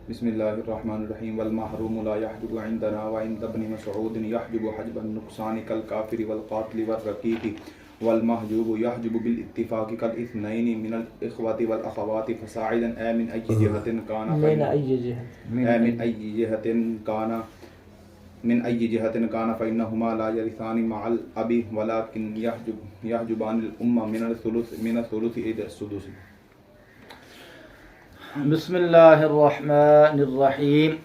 بسم اللہ الرحمن الرحیم والمحروم لا يحجب عندنا وعند ابن مسعود يحجب حجب النقصان كالكافر والقاتل والرقيق والمحجوب يحجب بالاتفاق كالاثنين من الإخوة والأخوات فصاعدا من أي جهة كان من أي جهة كان فإنهما لا يرثان مع الأب ولكن يحجبان الأمة من الثلث إلى السدس. بسم اللہ الرحمن الرحیم.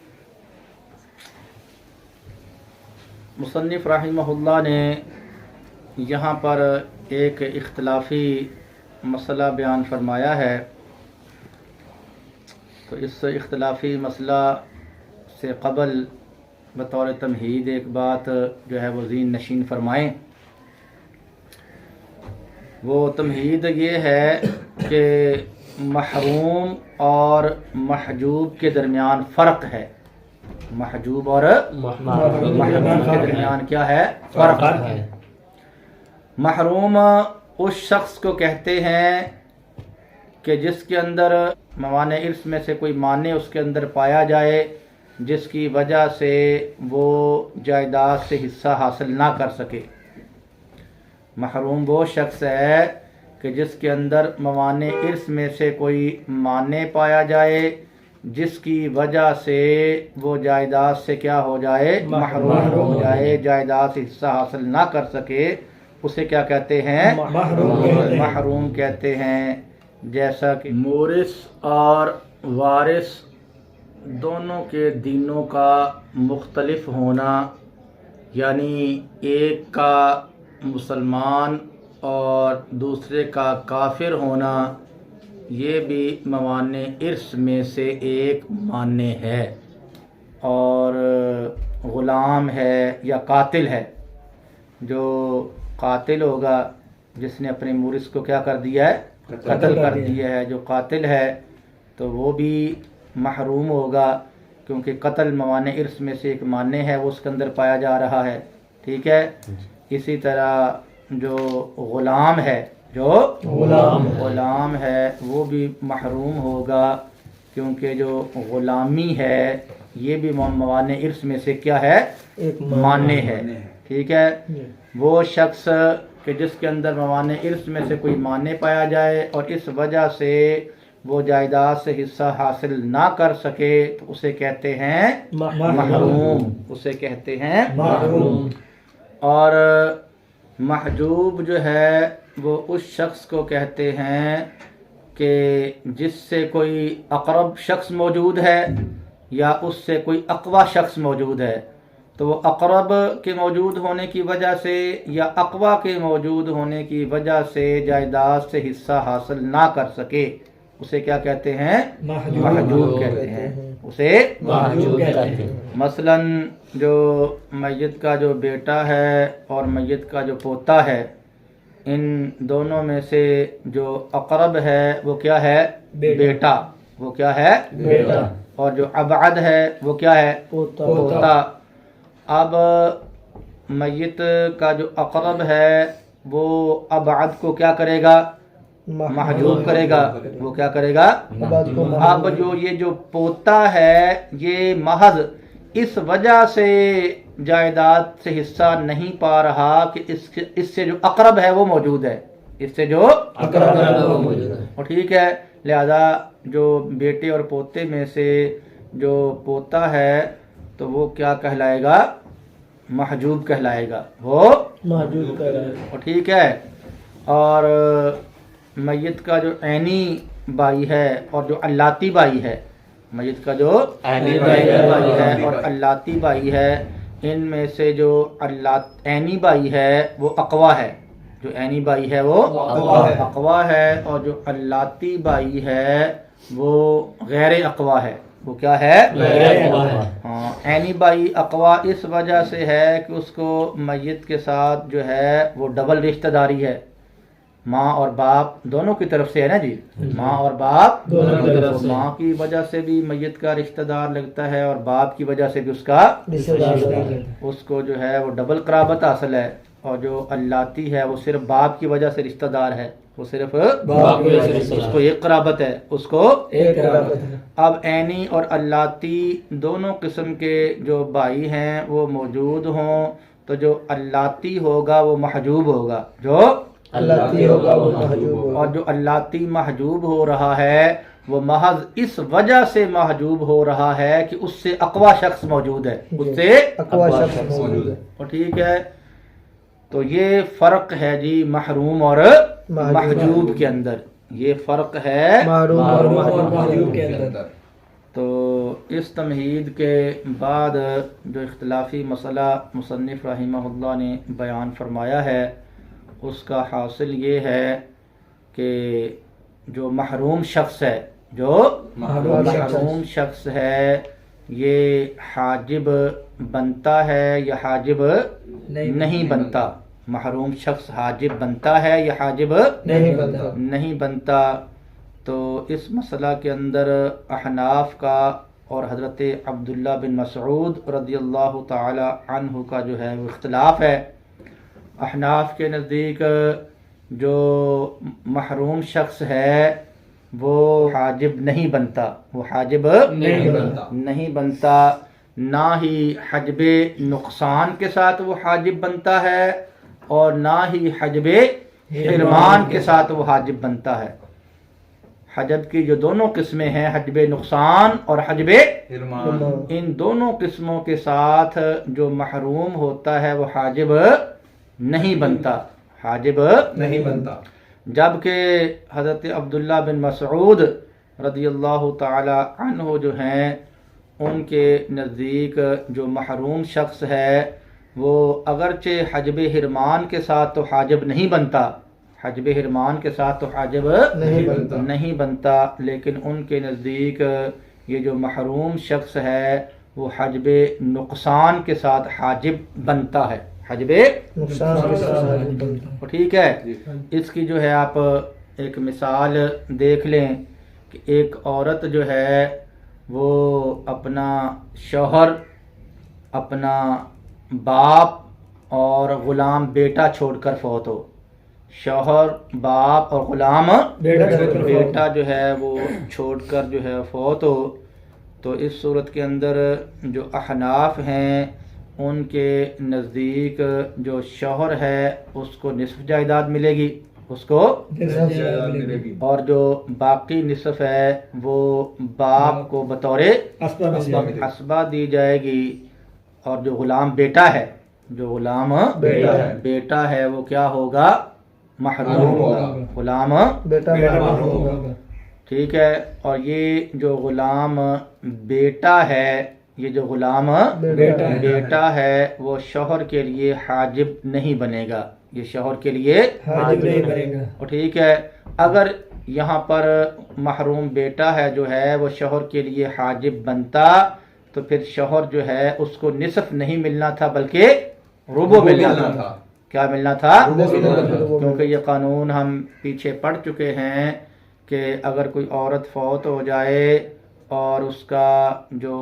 مصنف رحمہ اللہ نے یہاں پر ایک اختلافی مسئلہ بیان فرمایا ہے، تو اس اختلافی مسئلہ سے قبل بطور تمہید ایک بات جو ہے وہ ذہن نشین فرمائیں. وہ تمہید یہ ہے کہ محروم اور محجوب کے درمیان فرق ہے. محجوب اور محروم کے درمیان کیا ہے؟ فرق ہے. محروم اس شخص کو کہتے ہیں کہ جس کے اندر موانع ارث میں سے کوئی مانع اس کے اندر پایا جائے جس کی وجہ سے وہ جائیداد سے حصہ حاصل نہ کر سکے. محروم وہ شخص ہے کہ جس کے اندر موانع ارث میں سے کوئی مانع پایا جائے جس کی وجہ سے وہ جائیداد سے کیا ہو جائے؟ محروم ہو جائے، جائیداد سے حصہ حاصل نہ کر سکے. اسے کیا کہتے ہیں؟ محروم کہتے ہیں. جیسا کہ مورث اور وارث دونوں کے دینوں کا مختلف ہونا، یعنی ایک کا مسلمان اور دوسرے کا کافر ہونا، یہ بھی موانع ارث میں سے ایک مانع ہے. اور غلام ہے یا قاتل ہے، جو قاتل ہوگا جس نے اپنے مورث کو کیا کر دیا ہے؟ قتل کر دیا ہے. جو قاتل ہے تو وہ بھی محروم ہوگا، کیونکہ قتل موانع ارث میں سے ایک مانع ہے، وہ اس کے اندر پایا جا رہا ہے. ٹھیک ہے. اسی طرح جو غلام ہے، غلام ہے وہ بھی محروم ہوگا، کیونکہ جو غلامی ہے یہ بھی موانع ارث میں سے کیا ہے؟ ایک مانع ہے. ٹھیک ہے. وہ شخص کہ جس کے اندر موانع ارث میں سے کوئی مانع پایا جائے اور اس وجہ سے وہ جائیداد سے حصہ حاصل نہ کر سکے تو اسے کہتے ہیں محروم. اسے کہتے ہیں محروم. اور محجوب جو ہے وہ اس شخص کو کہتے ہیں کہ جس سے کوئی اقرب شخص موجود ہے یا اس سے کوئی اقوی شخص موجود ہے، تو وہ اقرب کے موجود ہونے کی وجہ سے یا اقوی کے موجود ہونے کی وجہ سے جائیداد سے حصہ حاصل نہ کر سکے، اسے کیا کہتے ہیں؟ محجوب کہتے ہیں. اسے محجوب کہتے ہیں. مثلا جو میت کا جو بیٹا ہے اور میت کا جو پوتا ہے، ان دونوں میں سے جو اقرب ہے وہ کیا ہے؟ بیٹا. وہ کیا ہے؟ بیٹا. اور جو ابعد ہے وہ کیا ہے؟ پوتا. اب میت کا جو اقرب ہے وہ ابعد کو کیا کرے گا؟ محجوب کرے گا. وہ کیا کرے گا؟ اب جو پوتا ہے یہ محض اس وجہ سے جائیداد سے حصہ نہیں پا رہا کہ اس سے جو اقرب ہے وہ موجود ہے. اس سے جو اقرب ہے وہ موجود ہے. اور ٹھیک ہے. لہذا جو بیٹے اور پوتے میں سے جو پوتا ہے تو وہ کیا کہلائے گا؟ محجوب کہلائے گا. وہ محجوب کہلائے گا. اور ٹھیک ہے. اور میت کا جو عینی بھائی ہے اور جو علاتی بھائی ہے، میت کا جو عینی بھائی ہے اور علاتی بھائی ہے، ان میں سے جو عینی بھائی ہے وہ اقوی ہے. جو عینی بھائی ہے وہ اقوی ہے، اور جو علاتی بھائی ہے وہ غیر اقوی ہے. وہ کیا ہے؟ ہاں. عینی بھائی اقوی اس وجہ سے ہے کہ اس کو میت کے ساتھ جو ہے وہ ڈبل رشتہ داری ہے. ماں اور باپ دونوں کی طرف سے ہے نا جی. ماں اور باپ دونوں کی طرف سے. ماں کی وجہ سے بھی میت کا رشتہ دار لگتا ہے اور باپ کی وجہ سے بھی اس کا رشتہ دار. اس کو جو ہے وہ ڈبل قرابت حاصل ہے. اور جو علاتی ہے وہ صرف باپ کی وجہ سے رشتہ دار ہے. وہ صرف باپ کی وجہ سے اس کو ایک قرابت ہے. اس کو ایک قرابت ہے. اب عینی اور اللاتی دونوں قسم کے جو بھائی ہیں وہ موجود ہوں تو جو اللاتی ہوگا وہ محجوب ہوگا، جو اللاتی ہوگا وہ محجوب ہوگا، اور جو اللاتی محجوب ہو رہا ہے وہ محض اس وجہ سے محجوب ہو رہا ہے کہ اس سے اقوا شخص موجود ہے، اس سے اقوا شخص موجود ہے۔ اور ٹھیک ہے، تو یہ فرق ہے جی محروم اور محجوب کے اندر، یہ فرق ہے محروم اور محجوب محجوب کے اندر۔ تو اس تمہید کے بعد جو اختلافی مسئلہ مصنف رحمہ اللہ نے بیان فرمایا ہے اس کا حاصل یہ ہے کہ جو محروم شخص ہے، جو محروم شخص ہے یہ حاجب بنتا ہے یا حاجب نہیں بنتا، محروم شخص حاجب بنتا ہے یا حاجب نہیں بنتا۔ تو اس مسئلہ کے اندر احناف کا اور حضرت عبداللہ بن مسعود رضی اللہ تعالی عنہ کا جو ہے وہ اختلاف ہے۔ احناف کے نزدیک جو محروم شخص ہے وہ حاجب نہیں بنتا، وہ حاجب نہیں بنتا، نہ ہی حجب نقصان کے ساتھ وہ حاجب بنتا ہے اور نہ ہی حجب حرمان کے ساتھ وہ حاجب بنتا ہے۔ حجب کی جو دونوں قسمیں ہیں، حجب نقصان اور حجب حرمان، ان دونوں قسموں کے ساتھ جو محروم ہوتا ہے وہ حاجب نہیں بنتا، حاجب نہیں بنتا۔ جبکہ حضرت عبداللہ بن مسعود رضی اللہ تعالی عنہ جو ہیں ان کے نزدیک جو محروم شخص ہے وہ اگرچہ حجب حرمان کے ساتھ تو حاجب نہیں بنتا، حجب حرمان کے ساتھ تو حاجب نہیں بنتا، لیکن ان کے نزدیک یہ جو محروم شخص ہے وہ حجب نقصان کے ساتھ حاجب بنتا ہے، حجب نقصان کے ساتھ۔ ٹھیک ہے۔ اس کی جو ہے آپ ایک مثال دیکھ لیں کہ ایک عورت جو ہے وہ اپنا شوہر، اپنا باپ اور غلام بیٹا چھوڑ کر فوت ہو، شوہر، باپ اور غلام بیٹا جو ہے وہ چھوڑ کر جو ہے فوت ہو، تو اس صورت کے اندر جو احناف ہیں ان کے نزدیک جو شوہر ہے اس کو نصف جائیداد ملے گی، اس کو، اور جو باقی نصف ہے وہ باپ کو بطور اسبہ دی جائے گی، اور جو غلام بیٹا ہے، جو غلام بیٹا ہے وہ کیا ہوگا؟ محروم ہوگا، غلام بیٹا محروم ہوگا۔ ٹھیک ہے۔ اور یہ جو غلام بیٹا ہے، یہ جو غلام بیٹا ہے وہ شوہر کے لیے حاجب نہیں بنے گا، یہ شوہر کے لیے حاجب نہیں بنے گا۔ اور ٹھیک ہے، اگر یہاں پر محروم بیٹا ہے جو ہے وہ شوہر کے لیے حاجب بنتا تو پھر شوہر جو ہے اس کو نصف نہیں ملنا تھا بلکہ ربع ملنا تھا۔ کیا ملنا تھا؟ کیونکہ یہ قانون ہم پیچھے پڑھ چکے ہیں کہ اگر کوئی عورت فوت ہو جائے اور اس کا جو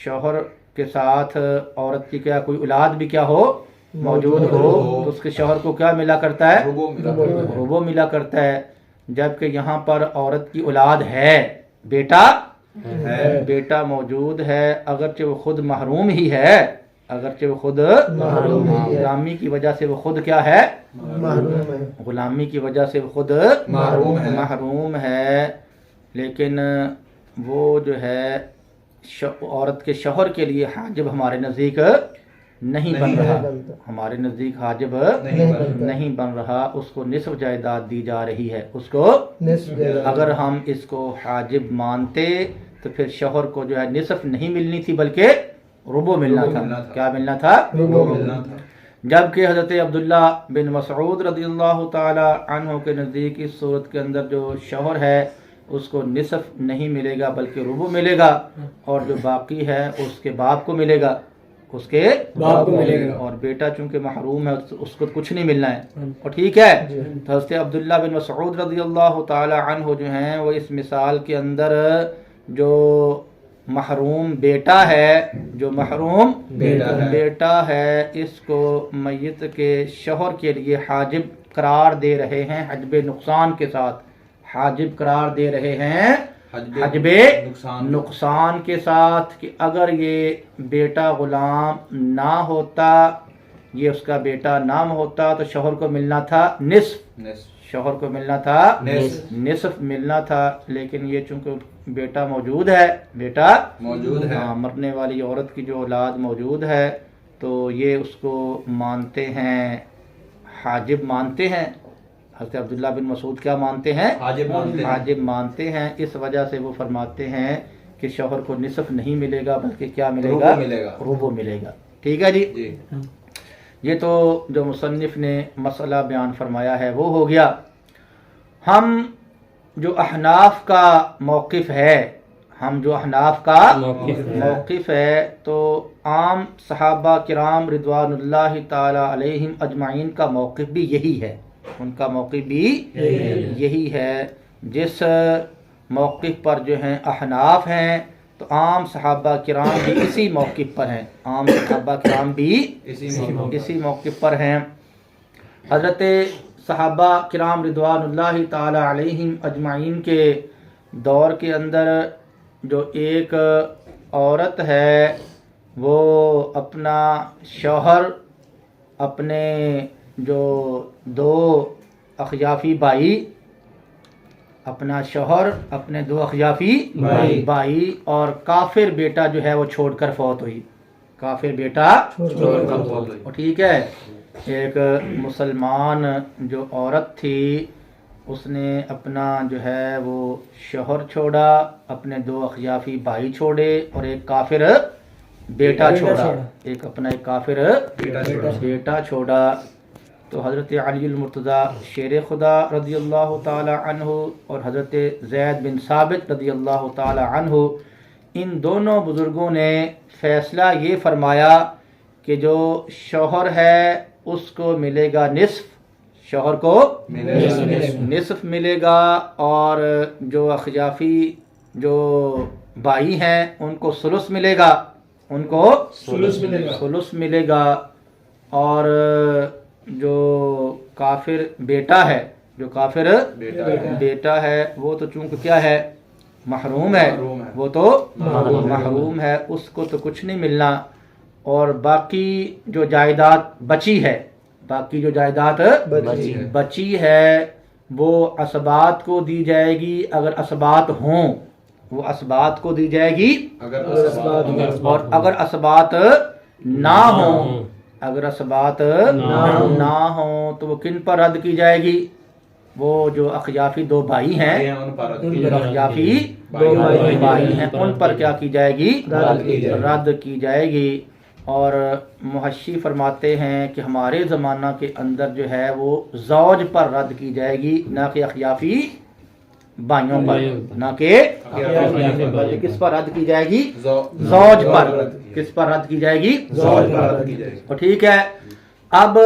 شوہر کے ساتھ عورت کی کیا کوئی اولاد بھی کیا ہو، موجود ہو، تو اس کے شوہر کو کیا ملا کرتا ہے؟ ربع ملا کرتا ہے۔ جبکہ یہاں پر عورت کی اولاد ہے، بیٹا موجود ہے، اگرچہ وہ خود محروم ہی ہے، اگرچہ وہ خود غلامی کی وجہ سے وہ خود کیا ہے؟ غلامی کی وجہ سے وہ خود محروم ہے، لیکن وہ جو ہے عورت کے شوہر کے لیے حاجب ہمارے نزدیک نہیں بن رہا، ہمارے نزدیک حاجب نہیں بن رہا، اس کو نصف جائیداد دی جا رہی ہے، اس کو اگر ہم اس کو حاجب مانتے تو پھر شوہر کو جو ہے نصف نہیں ملنی تھی بلکہ ربع ملنا تھا۔ کیا ملنا تھا؟ جبکہ حضرت عبداللہ بن مسعود رضی اللہ تعالی عنہ کے نزدیک اس صورت کے اندر جو شوہر ہے اس کو نصف نہیں ملے گا بلکہ ربع ملے گا، اور جو باقی ہے اس کے باپ کو ملے گا، اس کے باپ کو ملے گا، اور بیٹا چونکہ محروم ہے اس کو کچھ نہیں ملنا ہے۔ اور ٹھیک ہے، تو حضرت عبداللہ بن مسعود رضی اللہ تعالی عنہ جو ہیں وہ اس مثال کے اندر جو محروم بیٹا ہے، جو محروم بیٹا ہے، اس کو میت کے شوہر کے لیے حاجب قرار دے رہے ہیں، حجب نقصان کے ساتھ حاجب قرار دے رہے ہیں، حجب نقصان کے ساتھ کہ اگر یہ بیٹا غلام نہ ہوتا، یہ اس کا بیٹا نام ہوتا تو شوہر کو ملنا تھا نصف، شوہر کو ملنا تھا نصف ملنا تھا، لیکن یہ چونکہ بیٹا موجود ہے، بیٹا موجود ہے، مرنے والی عورت کی جو اولاد موجود ہے تو یہ اس کو مانتے ہیں، حاجب مانتے ہیں۔ حضرت عبداللہ بن مسعود کیا مانتے ہیں؟ حاجب مانتے ہیں۔ اس وجہ سے وہ فرماتے ہیں کہ شوہر کو نصف نہیں ملے گا بلکہ کیا ملے گا؟ ربع ملے گا۔ ٹھیک ہے جی، یہ تو جو مصنف نے مسئلہ بیان فرمایا ہے وہ ہو گیا۔ ہم جو احناف کا موقف ہے، ہم جو احناف کا موقف ہے تو عام صحابہ کرام رضوان اللہ تعالی علیہم اجمعین کا موقف بھی یہی ہے، ان کا موقف بھی یہی ہے۔ جس موقف پر جو ہیں احناف ہیں تو عام صحابہ کرام بھی اسی موقف پر ہیں، عام صحابہ کرام بھی اسی موقف پر ہیں۔ حضرت صحابہ کرام رضوان اللہ تعالی علیہم اجمعین کے دور کے اندر جو ایک عورت ہے وہ اپنا شوہر، اپنے جو دو اخیافی بھائی، اپنا شوہر، اپنے دو اخیافی بھائی اور کافر بیٹا جو ہے وہ چھوڑ کر فوت ہوئی، کافر بیٹا چھوڑ کر فوت ہوئی۔ ٹھیک ہے، ایک مسلمان جو عورت تھی اس نے اپنا جو ہے وہ شوہر چھوڑا، اپنے دو اخیافی بھائی چھوڑے اور ایک کافر بیٹا چھوڑا، ایک اپنا ایک کافر بیٹا چھوڑا۔ تو حضرت علی المرتضیٰ شیر خدا رضی اللہ تعالی عنہ اور حضرت زید بن ثابت رضی اللہ تعالی عنہ، ان دونوں بزرگوں نے فیصلہ یہ فرمایا کہ جو شوہر ہے اس کو ملے گا نصف، شوہر کو نصف ملے گا، اور جو اخیافی جو بھائی ہیں ان کو ثلث ملے گا، ان کو ثلث ملے گا، اور جو کافر بیٹا ہے، جو کافر بیٹا ہے وہ تو چونکہ کیا ہے؟ محروم ہے، وہ تو محروم ہے، اس کو تو کچھ نہیں ملنا، اور باقی جو جائیداد بچی ہے، باقی جو جائیداد بچی ہے وہ اسبات کو دی جائے گی، اگر اسبات ہوں وہ اسبات کو دی جائے گی، اور اگر اسبات نہ ہوں، اگر اسبات نہ ہوں تو وہ کن پر رد کی جائے گی؟ وہ جو اخیافی دو بھائی ہیں، اخیافی دو بھائی ہیں، ان پر کیا کی جائے گی؟ رد کی جائے گی۔ اور محشی فرماتے ہیں کہ ہمارے زمانہ کے اندر جو ہے وہ زوج پر رد کی جائے گی، نہ کہ اخیافی بھائیوں پر، نہ کہ کس پر رد کی جائے گی؟ زوج پر۔ کس پر رد کی جائے گی؟ زوج پر۔ ٹھیک ہے، اب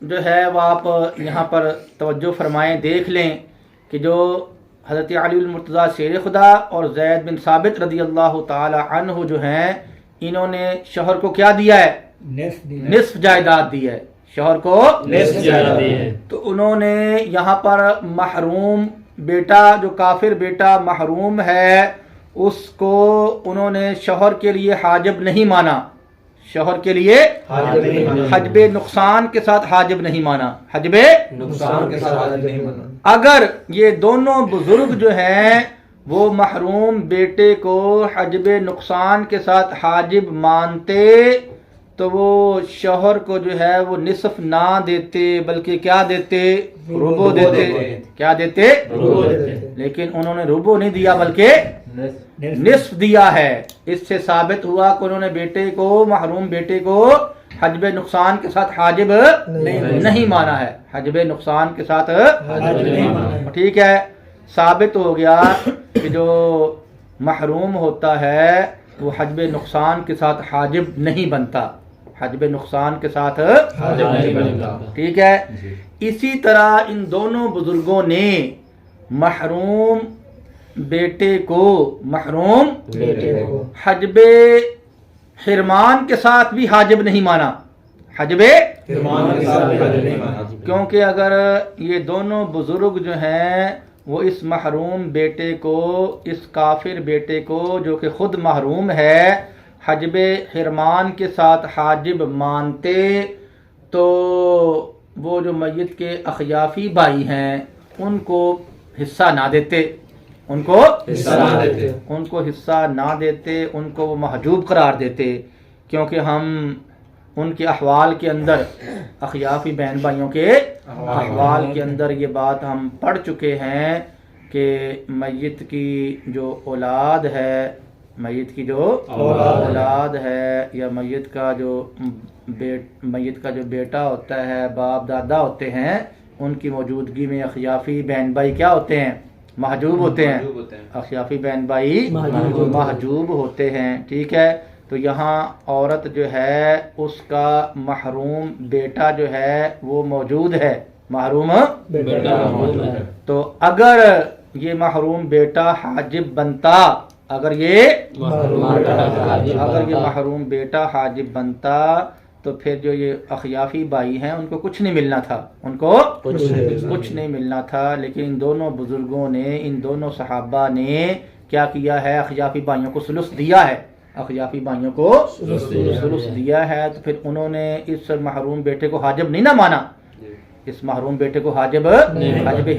جو ہے وہ آپ یہاں پر توجہ فرمائیں، دیکھ لیں کہ جو حضرت علی المرتضیٰ شیر خدا اور زید بن ثابت رضی اللہ تعالی عنہ جو ہیں، انہوں نے شوہر کو کیا دیا ہے؟ نصف جائیداد دی ہے، شوہر کو نصف جائیداد دی ہے۔ تو انہوں نے یہاں پر محروم بیٹا، جو کافر بیٹا محروم ہے، اس کو انہوں نے شوہر کے لیے حاجب نہیں مانا، شوہر کے لیے حجب نقصان کے ساتھ حاجب نہیں مانا، حجب نقصان کے ساتھ حاجب نہیں مانا۔ اگر یہ دونوں بزرگ جو ہیں وہ محروم بیٹے کو حجب نقصان کے ساتھ حاجب مانتے تو وہ شوہر کو جو ہے وہ نصف نہ دیتے بلکہ کیا دیتے؟ ربع دیتے۔ کیا دیتے؟ ربع دیتے۔ لیکن انہوں نے ربع نہیں دیا بلکہ نصف دیا ہے۔ اس سے ثابت ہوا کہ انہوں نے بیٹے کو، محروم بیٹے کو حجب نقصان کے ساتھ حاجب نہیں مانا ہے، حجب نقصان کے ساتھ نہیں مانا۔ ٹھیک ہے، ثابت ہو گیا کہ جو محروم ہوتا ہے وہ حجب نقصان کے ساتھ حاجب نہیں بنتا، حجب نقصان کے ساتھ حاجب نہیں بنتا۔ ٹھیک ہے، اسی طرح ان دونوں بزرگوں نے محروم بیٹے کو، محروم حجب حرمان کے ساتھ بھی حاجب نہیں مانا، حجب حرمان کے ساتھ بھی حاجب نہیں مانا، کیونکہ اگر یہ دونوں بزرگ جو ہیں وہ اس محروم بیٹے کو، اس کافر بیٹے کو جو کہ خود محروم ہے، حجب حرمان کے ساتھ حاجب مانتے تو وہ جو میت کے اخیافی بھائی ہیں ان کو حصہ نہ دیتے، ان کو حصہ نہ دیتے، ان کو وہ محجوب قرار دیتے، کیونکہ ہم ان کے احوال کے اندر، اخیافی بہن بھائیوں کے احوال کے اندر یہ بات ہم پڑھ چکے ہیں کہ میت کی جو اولاد ہے، میت کی جو اولاد ہے، یا میت کا جو بیٹا ہوتا ہے، باپ دادا ہوتے ہیں، ان کی موجودگی میں اخیافی بہن بھائی کیا ہوتے ہیں؟ محجوب ہوتے ہیں۔ اخیافی بہن بھائی محجوب ہوتے ہیں، ٹھیک ہے۔ تو یہاں عورت جو ہے اس کا محروم بیٹا جو ہے وہ موجود ہے، محروم تو اگر یہ محروم بیٹا حاجب بنتا، اگر یہ محروم بیٹا حاجب بنتا تو پھر جو یہ اخیافی بھائی ہیں ان کو کچھ نہیں ملنا تھا، ان کو کچھ نہیں ملنا تھا، لیکن ان دونوں بزرگوں نے، ان دونوں صحابہ نے کیا کیا ہے؟ اخیافی بھائیوں کو ثلث دیا ہے، اخیافی بھائیوں کو ثلث دیا ہے۔ تو پھر انہوں نے اس محروم بیٹے کو حاجب نہیں نہ مانا، اس محروم بیٹے کو حاجب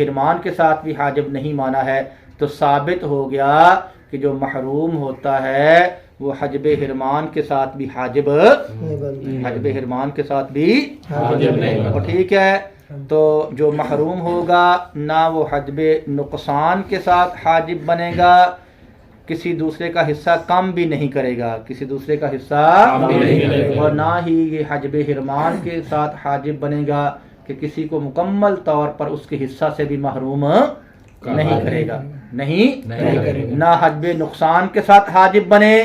حرمان کے ساتھ بھی حاجب نہیں مانا ہے، تو ثابت ہو گیا کہ جو محروم ہوتا ہے وہ حجب حرمان کے ساتھ بھی حاجب حرمان کے ساتھ بھی اور ٹھیک ہے۔ تو جو محروم ہوگا نہ وہ حجب نقصان کے ساتھ حاجب بنے گا، کسی دوسرے کا حصہ کم بھی نہیں کرے گا، کسی دوسرے کا حصہ اور نہ ہی یہ حجب حرمان کے ساتھ حاجب بنے گا کہ کسی کو مکمل طور پر اس کے حصہ سے بھی محروم نہیں کرے گا، نہیں نہ حجب نقصان کے ساتھ حاجب بنے،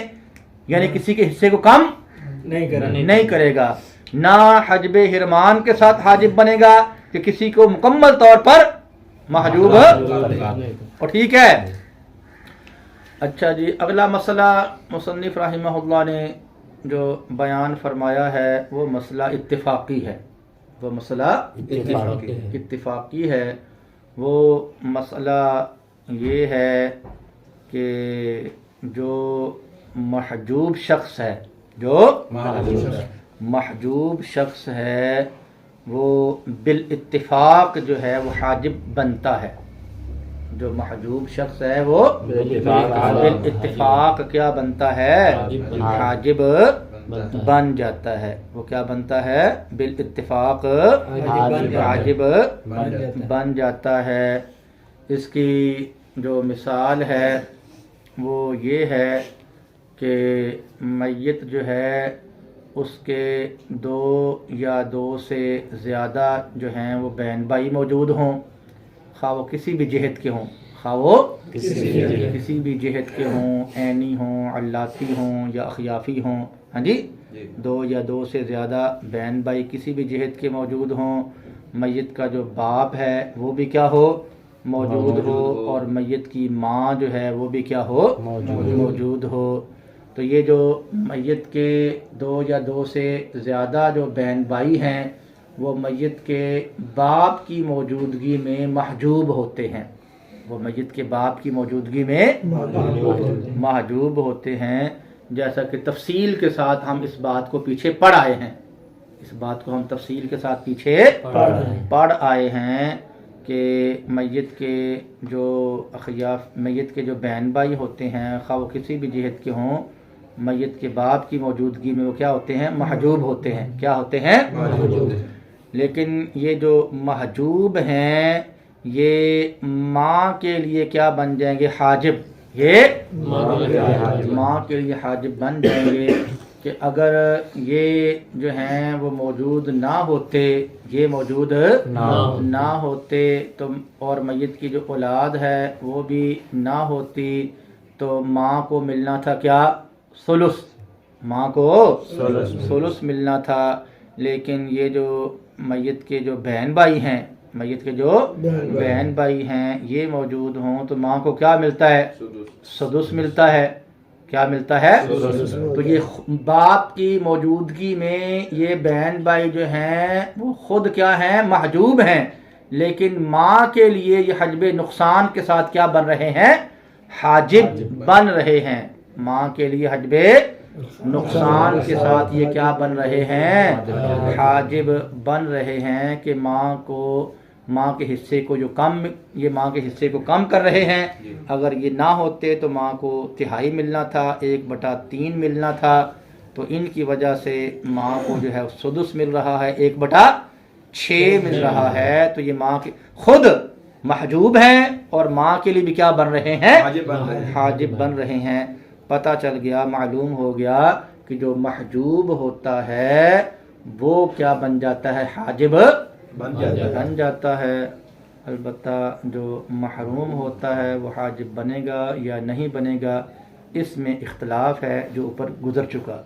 یعنی کسی کے حصے کو کم نہیں کرے گا، نہ حجب حرمان کے ساتھ حاجب بنے گا کہ کسی کو مکمل طور پر محجوب اور ٹھیک ہے۔ اچھا جی، اگلا مسئلہ مصنف رحمہ اللہ نے جو بیان فرمایا ہے وہ مسئلہ اتفاقی ہے، وہ مسئلہ اتفاقی ہے۔ وہ مسئلہ یہ ہے کہ جو محجوب شخص ہے، جو محجوب شخص ہے وہ بالاتفاق جو ہے وہ حاجب بنتا ہے، جو محجوب شخص ہے وہ بالاتفاق کیا بنتا ہے؟ حاجب بن جاتا ہے، وہ کیا بنتا ہے؟ بالاتفاق حاجب بن جاتا ہے۔ اس کی جو مثال ہے وہ یہ ہے کہ میت جو ہے اس کے دو یا دو سے زیادہ جو ہیں وہ بہن بھائی موجود ہوں، خواہ وہ کسی بھی جہت کے ہوں، خواہ وہ کسی بھی جہت کے ہوں، عینی ہوں، علاتی ہوں یا اخیافی ہوں، ہاں جی، دو یا دو سے زیادہ بہن بھائی کسی بھی جہت کے موجود ہوں، میت کا جو باپ ہے وہ بھی کیا ہو؟ موجود ہو، اور میت کی ماں جو ہے وہ بھی کیا ہو؟ موجود ہو۔ تو یہ جو میت کے دو یا دو سے زیادہ جو بہن بھائی ہیں وہ میت کے باپ کی موجودگی میں محجوب ہوتے ہیں، وہ میت کے باپ کی موجودگی میں محجوب ہوتے ہیں، جیسا کہ تفصیل کے ساتھ ہم اس بات کو پیچھے پڑھ آئے ہیں، اس بات کو ہم تفصیل کے ساتھ پیچھے پڑھ آئے ہیں کہ میت کے جو میت کے جو بہن بھائی ہوتے ہیں خواہ وہ کسی بھی جہت کے ہوں، میت کے باپ کی موجودگی میں وہ کیا ہوتے ہیں؟ محجوب ہوتے ہیں۔ کیا ہوتے ہیں؟ لیکن یہ جو محجوب ہیں یہ ماں کے لیے کیا بن جائیں گے؟ حاجب، یہ ماں کے لیے حاجب بن جائیں گے کہ اگر یہ جو ہیں وہ موجود نہ ہوتے، یہ موجود نہ ہوتے تو اور میت کی جو اولاد ہے وہ بھی نہ ہوتی تو ماں کو ملنا تھا کیا؟ ثلث، ماں کو ثلث ملنا تھا۔ لیکن یہ جو میت کے جو بہن بھائی ہیں، میت کے جو بہن بھائی ہیں یہ موجود ہوں تو ماں کو کیا ملتا ہے؟ سدس ملتا ہے۔ کیا ملتا ہے؟ تو یہ باپ کی موجودگی میں یہ بہن بھائی جو ہیں وہ خود کیا ہیں؟ محجوب ہیں، لیکن ماں کے لیے یہ حجب نقصان کے ساتھ کیا بن رہے ہیں؟ حاجب بن رہے ہیں. ماں کے لیے حجب نقصان کے ساتھ یہ کیا بن رہے ہیں؟ حاجب بن رہے ہیں کہ ماں کے حصے کو جو کم، یہ ماں کے حصے کو کم کر رہے ہیں. اگر یہ نہ ہوتے تو ماں کو تہائی ملنا تھا، 1/3 ملنا تھا، تو ان کی وجہ سے ماں کو جو ہے سدس مل رہا ہے، 1/6 مل رہا ہے. تو یہ ماں کے خود محجوب ہیں اور ماں کے لیے بھی کیا بن رہے ہیں؟ حاجب بن رہے ہیں. پتہ چل گیا، معلوم ہو گیا کہ جو محجوب ہوتا ہے وہ کیا بن جاتا ہے؟ حاجب بن جاتا ہے. البتہ جو محروم ہوتا ہے وہ حاجب بنے گا یا نہیں بنے گا، اس میں اختلاف ہے جو اوپر گزر چکا.